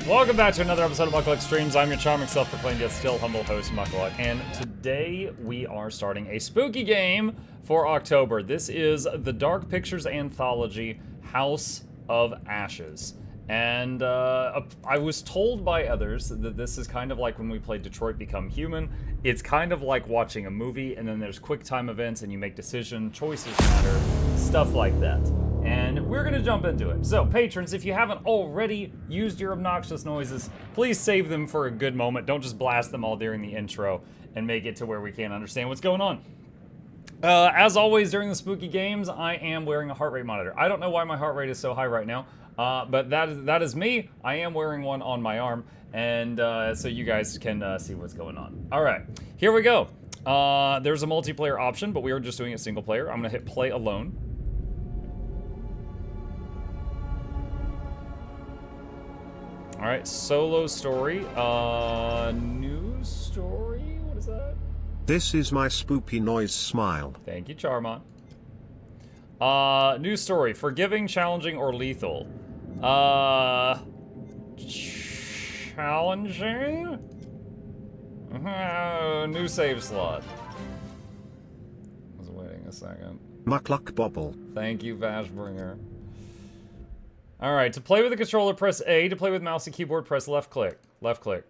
Welcome back to another episode of Mukluk Streams. I'm your charming, self-proclaimed yet still humble host, Mukluk, and today we are starting a spooky game for October. This is the Dark Pictures Anthology, House of Ashes. And I was told by others that this is kind of like when we played Detroit Become Human. It's kind of like watching a movie, and then there's quick time events, and you make decisions, choices matter, stuff like that. And we're gonna jump into it. So, patrons, if you haven't already used your obnoxious noises, please save them for a good moment. Don't just blast them all during the intro and make it to where we can't understand what's going on. As always, during the spooky games, I am wearing a heart rate monitor. I don't know why my heart rate is so high right now, but that is me. I am wearing one on my arm, and so you guys can see what's going on. All right, here we go. There's a multiplayer option, but we are just doing it single player. I'm gonna hit play alone. All right, solo story, news story, what is that? This is my spoopy noise smile. Thank you, Charmant. News story, forgiving, challenging, or lethal? Challenging? New save slot. I was waiting a second. Mukluk bobble. Thank you, Vashbringer. Alright, to play with the controller, press A. To play with mouse and keyboard, press left click. Left click.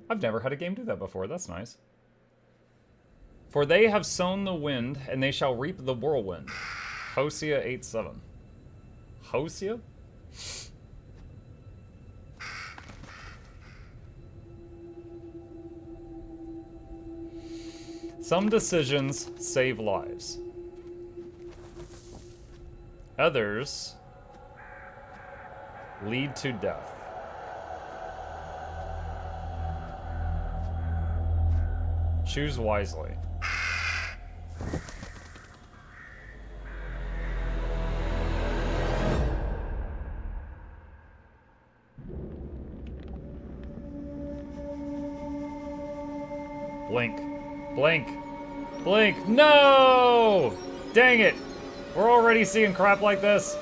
I've never had a game do that before. That's nice. For they have sown the wind, and they shall reap the whirlwind. Hosea 8:7. Hosea? Some decisions save lives. Others lead to death. Choose wisely. Blink. Blink. Blink. No! Dang it! We're already seeing crap like this.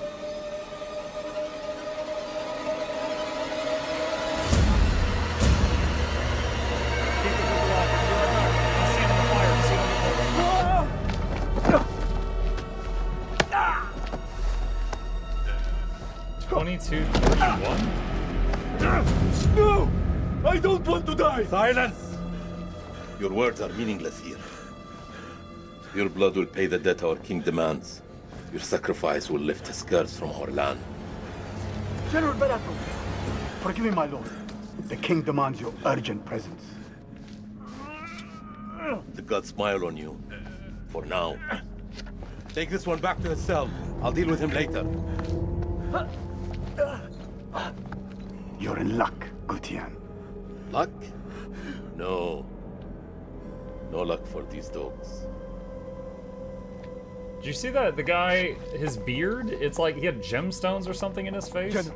No! I don't want to die! Silence! Your words are meaningless here. Your blood will pay the debt our king demands. Your sacrifice will lift a scourge from our land. General Barato, forgive me, my lord. The king demands your urgent presence. The gods smile on you. For now. Take this one back to his cell. I'll deal with him later. You're in luck, Gutian. Luck? No. No luck for these dogs. Did you see that? The guy, his beard, it's like he had gemstones or something in his face. It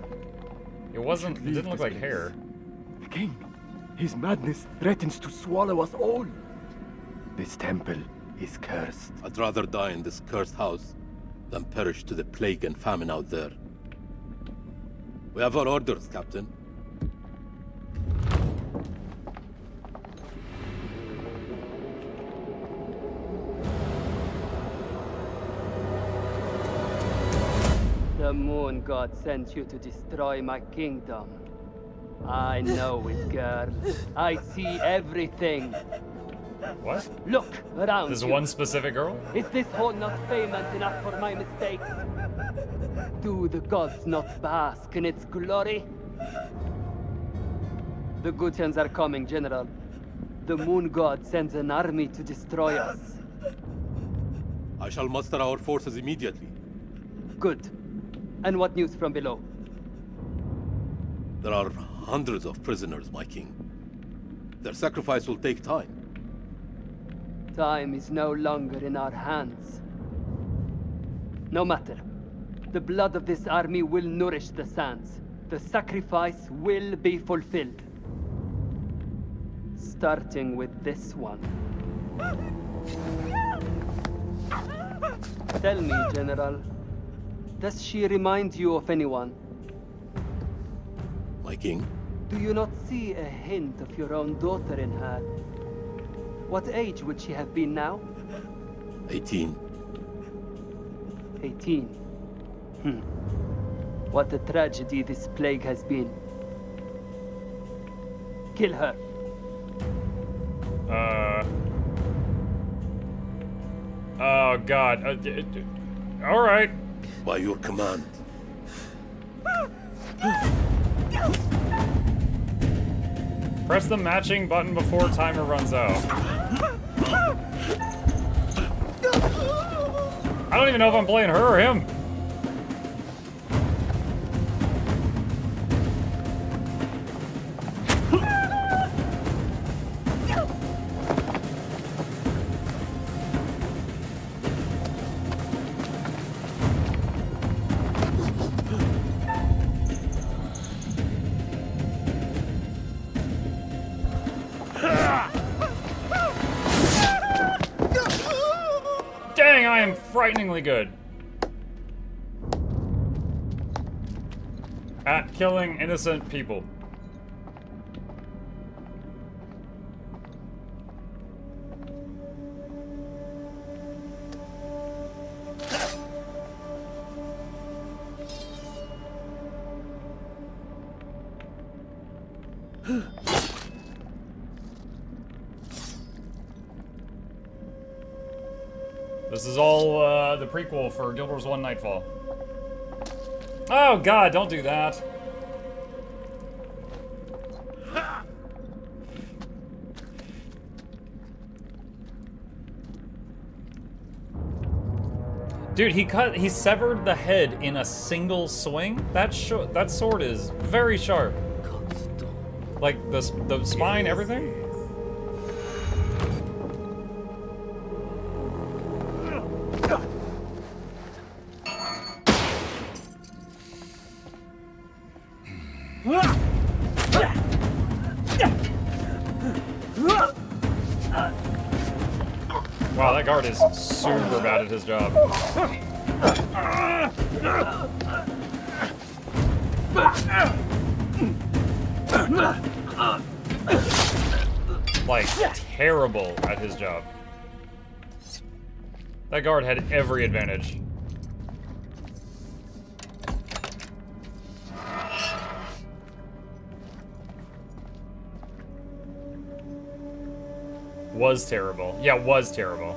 didn't look like hair. The king, his madness threatens to swallow us all. This temple is cursed. I'd rather die in this cursed house than perish to the plague and famine out there. We have our orders, Captain. The moon god sent you to destroy my kingdom. I know it, girl. I see everything. What? Look around This you. one specific girl? Is this hall not famous enough for my mistakes? Do the gods not bask in its glory? The Gutians are coming, General. The moon god sends an army to destroy us. I shall muster our forces immediately. Good. And what news from below? There are hundreds of prisoners, my king. Their sacrifice will take time. Time is no longer in our hands. No matter. The blood of this army will nourish the sands. The sacrifice will be fulfilled. Starting with this one. Tell me, General, does she remind you of anyone? My king? Do you not see a hint of your own daughter in her? What age would she have been now? 18. 18. What a tragedy this plague has been. Kill her. Oh God. All right. By your command. Press the matching button before timer runs out. I don't even know if I'm playing her or him. Dang, I am frighteningly good at killing innocent people. This is all the prequel for Guild Wars 1 Nightfall. Oh God, don't do that. Dude, he severed the head in a single swing. That sword is very sharp. Like the spine, everything. Wow, that guard is super bad at his job. Like, terrible at his job. That guard had every advantage. Was terrible. Yeah, was terrible.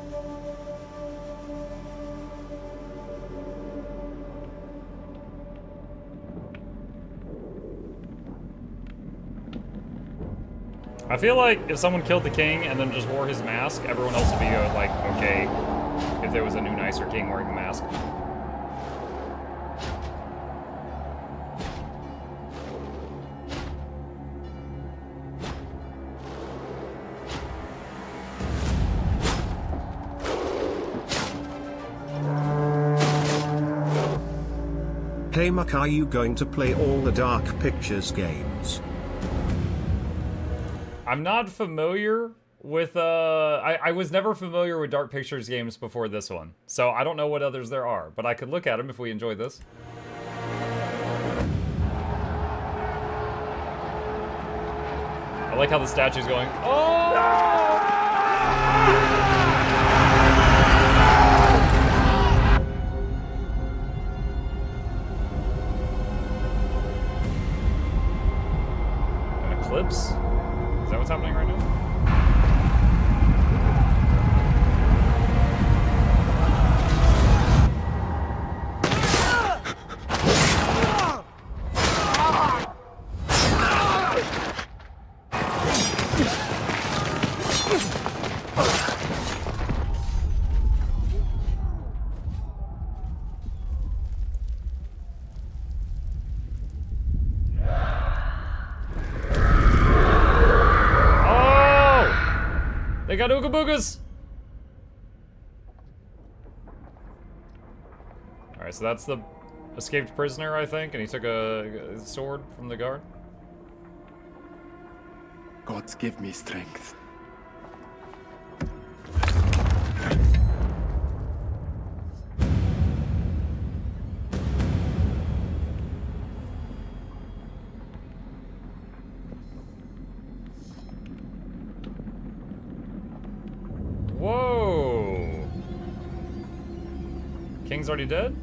I feel like if someone killed the king and then just wore his mask, everyone else would be like, okay, if there was a new nicer king wearing the mask. Hey Muck, are you going to play all the Dark Pictures games? I'm not familiar with, I was never familiar with Dark Pictures games before this one, so I don't know what others there are, but I could look at them if we enjoy this. I like how the statue's going, oh! An eclipse? Is that what's happening right now? They got Ooga Boogas! Alright, so that's the escaped prisoner, I think, and he took a sword from the guard. Gods give me strength. king's already dead?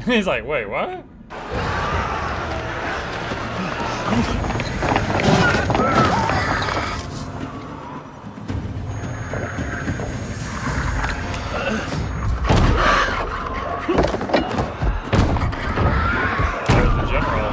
He's like, wait, what? There's the general.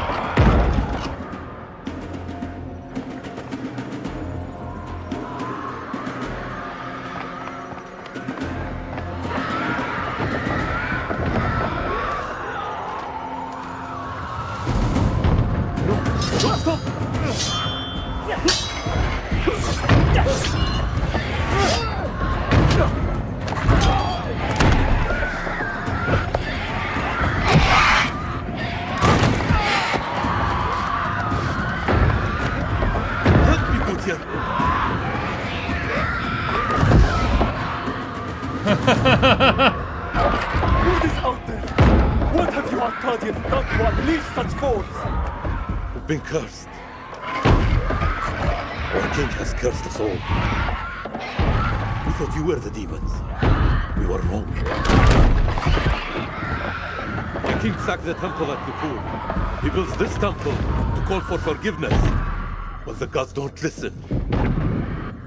What is out there? What have you Akkadian done to unleash such force? We've been cursed. Our king has cursed us all. We thought you were the demons. We were wrong. My king sacked the temple at Mukluk. He builds this temple to call for forgiveness. But the gods don't listen.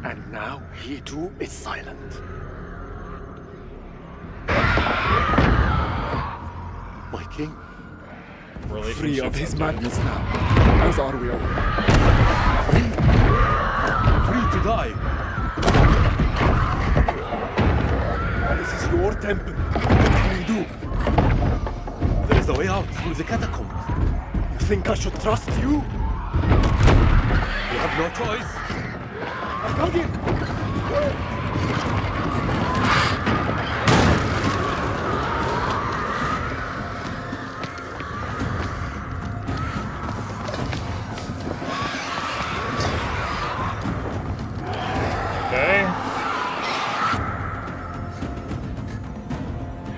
And now he too is silent. My king? Free of his madness now, as are we all. Free? Free to die? This is your temple. What can we do? There is a way out through the catacombs. You think I should trust you? We have no choice. Akkadian!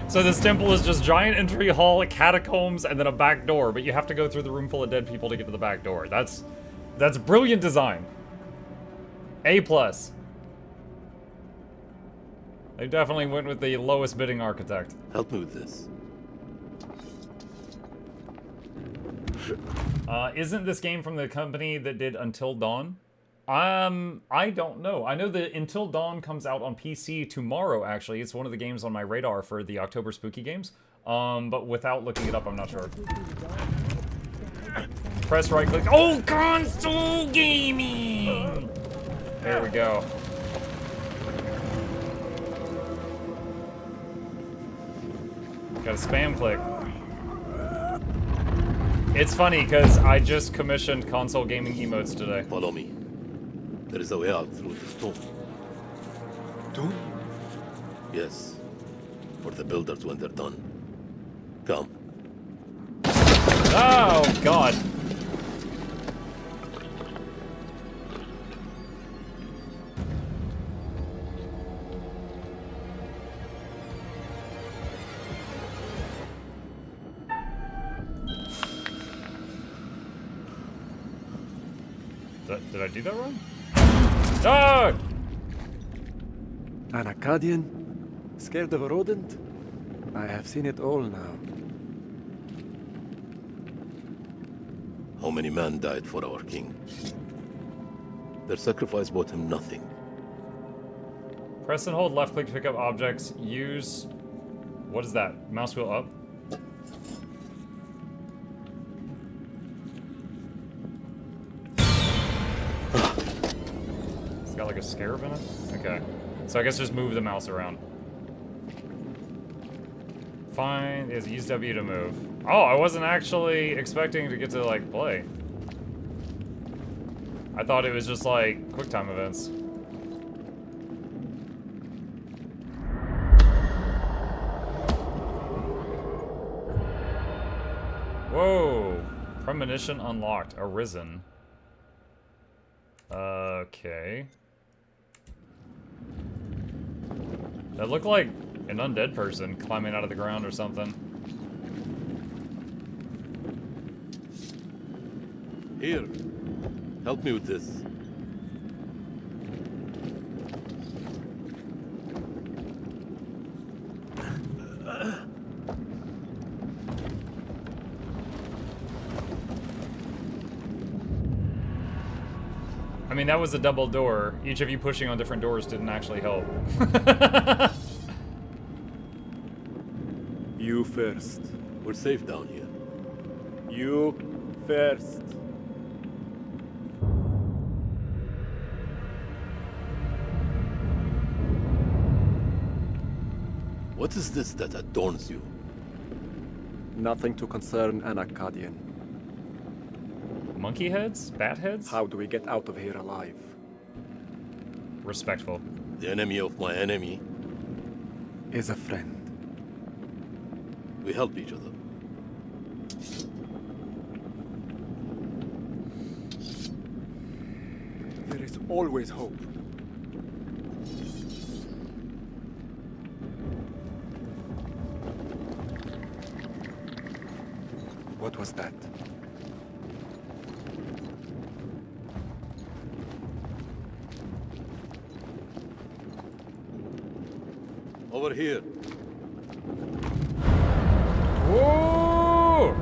So this temple is just giant entry hall, catacombs, and then a back door, but you have to go through the room full of dead people to get to the back door. That's brilliant design. A+. They definitely went with the lowest bidding architect. Help me with this. Isn't this game from the company that did Until Dawn? I don't know. I know that Until Dawn comes out on PC tomorrow, actually. It's one of the games on my radar for the October spooky games. But without looking it up, I'm not sure. Press right click. Oh, console gaming! There we go. Got a spam click. It's funny, because I just commissioned console gaming emotes today. Follow me. There is a way out through this tomb. Tomb? Yes. For the builders when they're done. Come. Oh, God. Did I do that wrong? No! An Akkadian? Scared of a rodent? I have seen it all now. How many men died for our king? Their sacrifice bought him nothing. Press and hold left click to pick up objects. Use... What is that? Mouse wheel up? It's got like a scarab in it? Okay. So I guess just move the mouse around. Fine. Is use W to move. Oh, I wasn't actually expecting to get to like play. I thought it was just like QuickTime events. Whoa. Premonition unlocked. Arisen. Okay. That looked like an undead person climbing out of the ground or something. Here. Help me with this. I mean, that was a double door. Each of you pushing on different doors didn't actually help. You first. We're safe down here. You first. What is this that adorns you? Nothing to concern an Akkadian. Monkey heads? Bat heads? How do we get out of here alive? Respectful. The enemy of my enemy. Is a friend. We help each other. There is always hope. What was that? Over here. Whoa!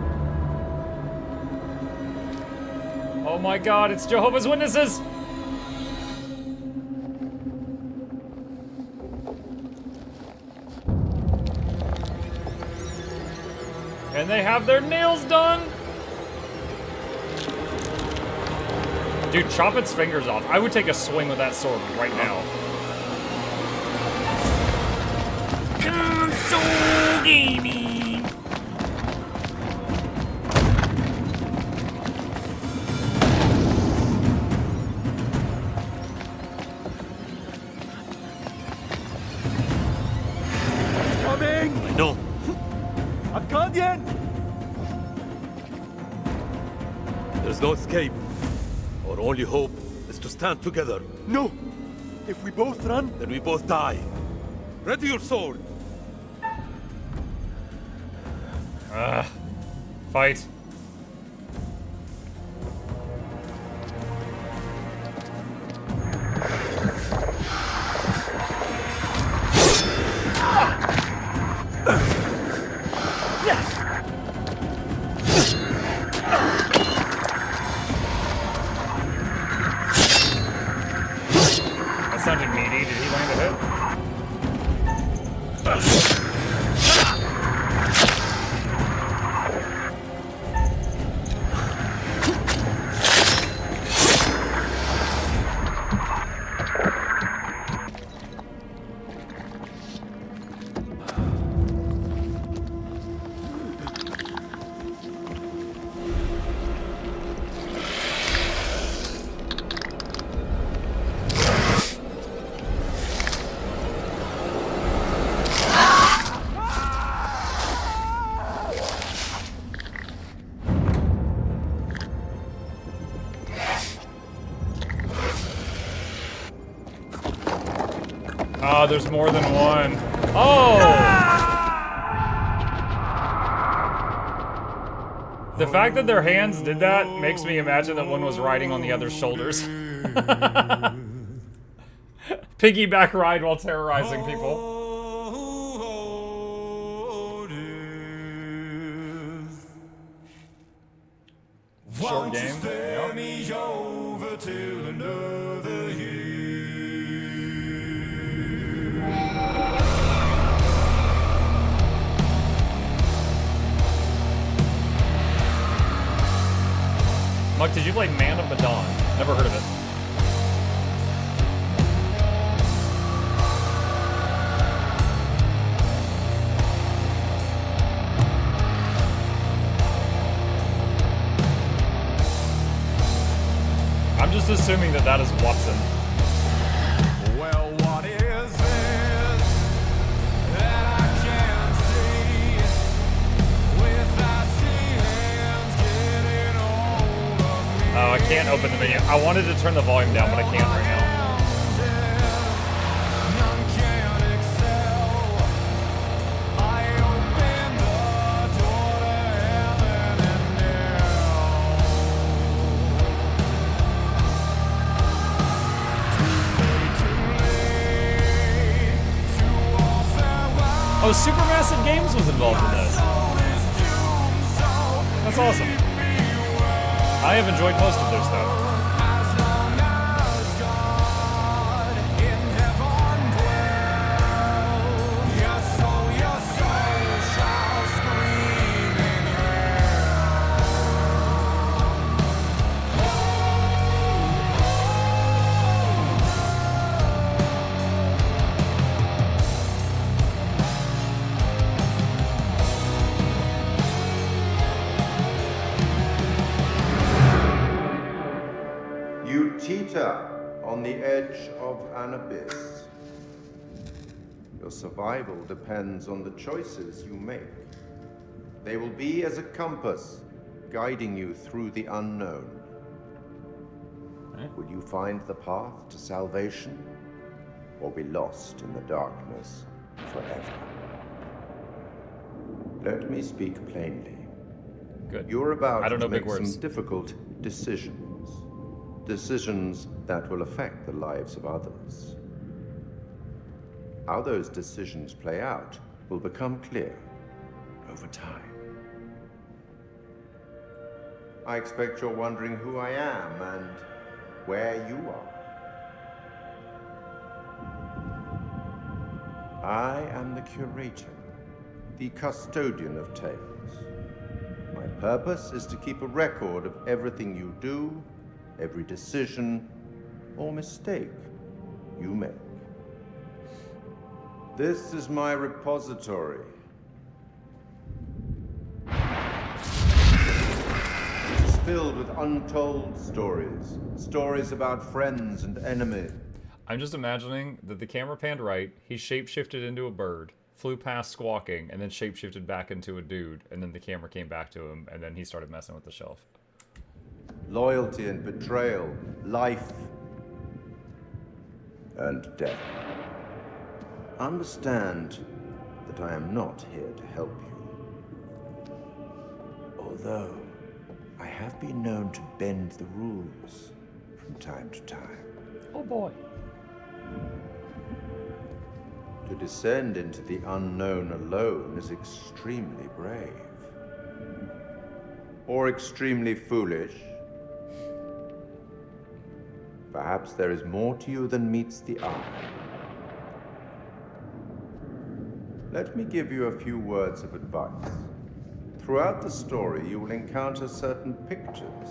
Oh my god, it's Jehovah's Witnesses! And they have their nails done! Dude, chop its fingers off. I would take a swing with that sword right now. Console gaming! Coming! I know. Akkadian! There's no escape. Our only hope is to stand together. No! If we both run, Then we both die. Ready your sword. Fight. That sounded meaty. Did he land a hit? Oh, there's more than one. Oh! The fact that their hands did that makes me imagine that one was riding on the other's shoulders. Piggyback ride while terrorizing people. Short game. Yep. Muck, did you play Man of Medan? Never heard of it. I'm just assuming that that is Watson. Well, what is this that I can't see? With I see hands getting hold of me. Oh, I can't open the menu. I wanted to turn the volume down, but I can't right now. None can excel. I open the door to heaven and hell. Oh, Supermassive Games was involved in this. That's awesome. I have enjoyed most of their stuff. teeter on the edge of an abyss. Your survival depends on the choices you make. They will be as a compass, guiding you through the unknown. Will you find the path to salvation, or be lost in the darkness forever? Let me speak plainly. Good. You're about I don't know to make big words. some difficult decisions. Decisions that will affect the lives of others. How those decisions play out will become clear over time. I expect you're wondering who I am and where you are. I am the curator, the custodian of tales. My purpose is to keep a record of everything you do, every decision or mistake you make. This is my repository. It's filled with untold stories. Stories about friends and enemies. I'm just imagining that the camera panned right, he shapeshifted into a bird, flew past squawking, and then shapeshifted back into a dude, and then the camera came back to him, and then he started messing with the shelf. Loyalty and betrayal, life and death. Understand that I am not here to help you. Although I have been known to bend the rules from time to time. Oh boy. To descend into the unknown alone is extremely brave. Or extremely foolish. Perhaps there is more to you than meets the eye. Let me give you a few words of advice. Throughout the story, you will encounter certain pictures.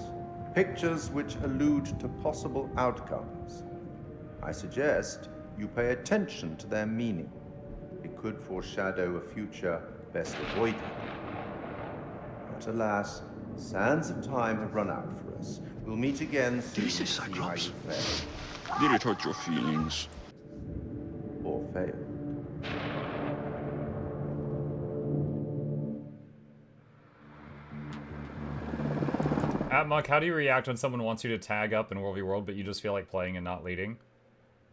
Pictures which allude to possible outcomes. I suggest you pay attention to their meaning. It could foreshadow a future best avoided. But alas, the sands of time have run out for us. We'll meet again soon to see how you fared. Did it hurt your feelings? Or failed. Muck, how do you react when someone wants you to tag up in World v World, but you just feel like playing and not leading?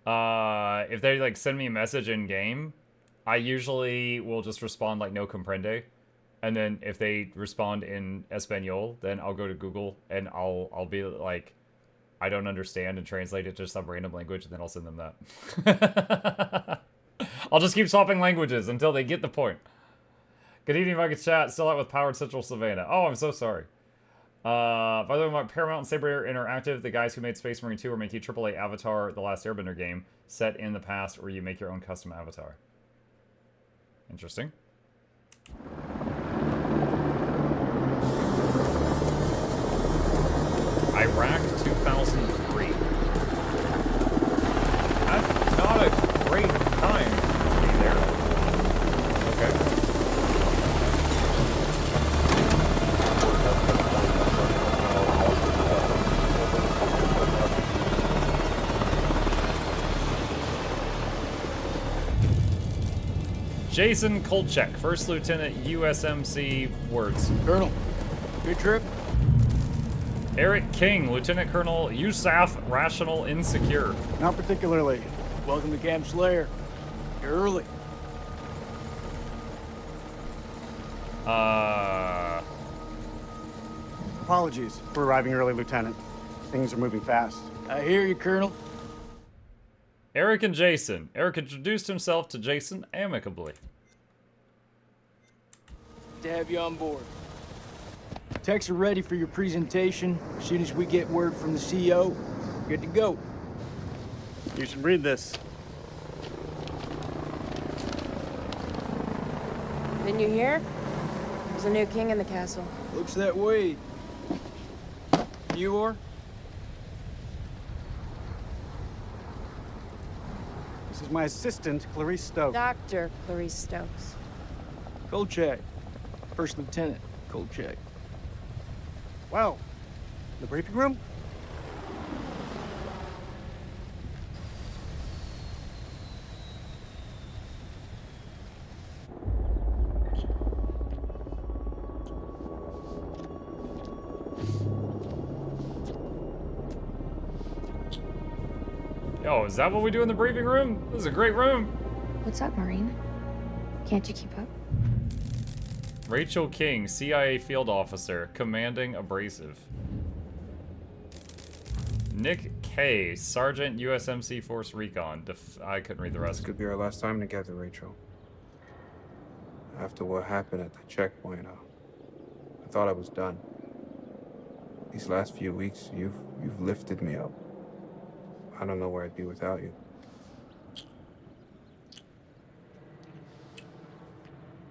If they like send me a message in game, I usually will just respond like no comprende, and then if they respond in Espanol, then I'll go to Google and I'll be like, I don't understand, and translate it to some random language, and then I'll send them that. I'll just keep swapping languages until they get the point. Good evening, Viking chat. Still out with Powered Central Savannah. Oh, I'm so sorry. By the way, Paramount and Saber Interactive, the guys who made Space Marine 2 are making AAA Avatar: The Last Airbender game set in the past where you make your own custom avatar. Interesting. Iraq 2003. That's not a great time to be there. Okay. Jason Kolchak, First Lieutenant, USMC, words. Colonel, good trip? Eric King, Lieutenant Colonel, USAF, Rational Insecure. Not particularly. Welcome to Camp Slayer. You're early. Apologies for arriving early, Lieutenant. Things are moving fast. I hear you, Colonel. Eric and Jason. Eric introduced himself to Jason amicably. To have you on board. Techs are ready for your presentation. As soon as we get word from the CEO, good to go. You should read this. Didn't you hear? There's a new king in the castle. Looks that way. You are? This is my assistant, Clarice Stokes. Dr. Clarice Stokes. Kolchak. First Lieutenant Kolchak. Well, the briefing room? Yo, is that what we do in the briefing room? This is a great room. What's up, Marine? Can't you keep up? Rachel King, CIA field officer, commanding abrasive. Nick K, Sergeant USMC Force Recon. I couldn't read the rest. This could be our last time together, Rachel. After what happened at the checkpoint, I thought I was done. These last few weeks, you've lifted me up. I don't know where I'd be without you.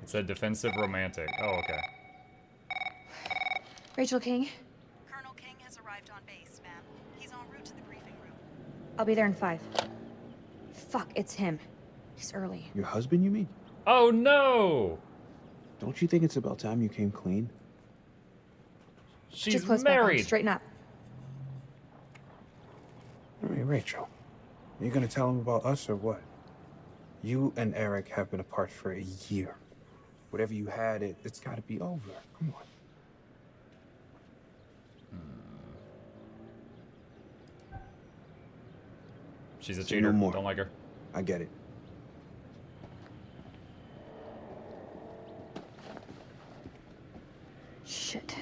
It said defensive romantic. Oh, okay. Rachel King, Colonel King has arrived on base, ma'am. He's en route to the briefing room. I'll be there in 5. Fuck, it's him. He's early. Your husband, you mean? Oh, no! Don't you think it's about time you came clean? She's Just close back on. married. Straighten up. Hey, Rachel, are you gonna tell him about us or what? You and Eric have been apart for a year. Whatever you had, it's gotta be over. Come on. She's a Say cheater. no more. Don't like her. I get it. Shit.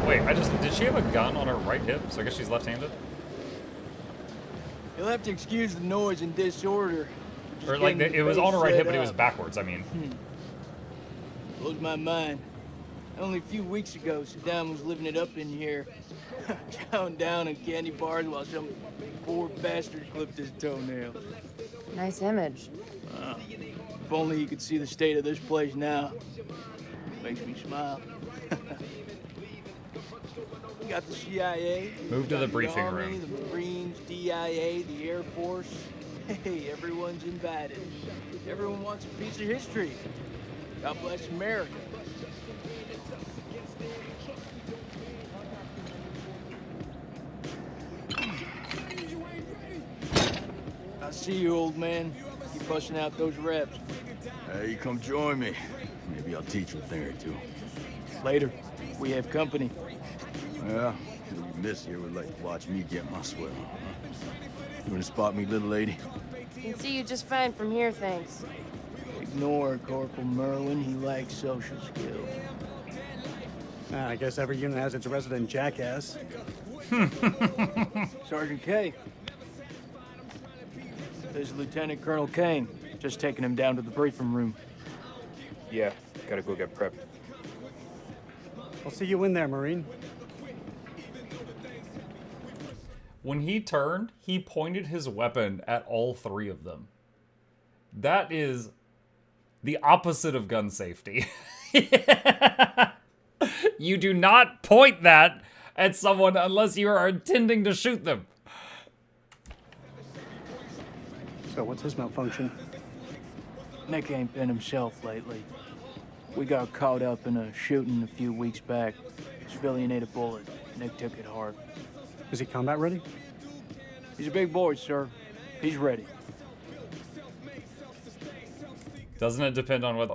Wait, did she have a gun on her right hip? So I guess she's left-handed? You'll have to excuse the noise and disorder. Or like, it was on her right hip, but it was backwards, I mean. Blows my mind. Only a few weeks ago, Saddam was living it up in here. Chowing down on candy bars while some poor bastard clipped his toenails. Nice image. If only you could see the state of this place now. Makes me smile. You got the CIA. Move to the got briefing Army, room. The Marines, DIA, the Air Force. Hey, everyone's invited. Everyone wants a piece of history. God bless America. I see you, old man. Keep busting out those reps. Hey, come join me. Maybe I'll teach you a thing or two. Later, we have company. Yeah, you miss here would like to watch me get my swell. Huh? You wanna spot me, little lady? Can see you just fine from here, thanks. Ignore Corporal Merlin. He lacks social skills. I guess every unit has its resident jackass. Sergeant K. This is Lieutenant Colonel Kane. Just taking him down to the briefing room. Yeah, gotta go get prepped. I'll see you in there, Marine. When he turned, he pointed his weapon at all 3 of them. That is the opposite of gun safety. You do not point that at someone unless you are intending to shoot them. So what's his malfunction? Nick ain't been himself lately. We got caught up in a shooting a few weeks back. Civilian ate a bullet. Nick took it hard. Is he combat ready? He's a big boy, sir. He's ready. Doesn't it depend on whether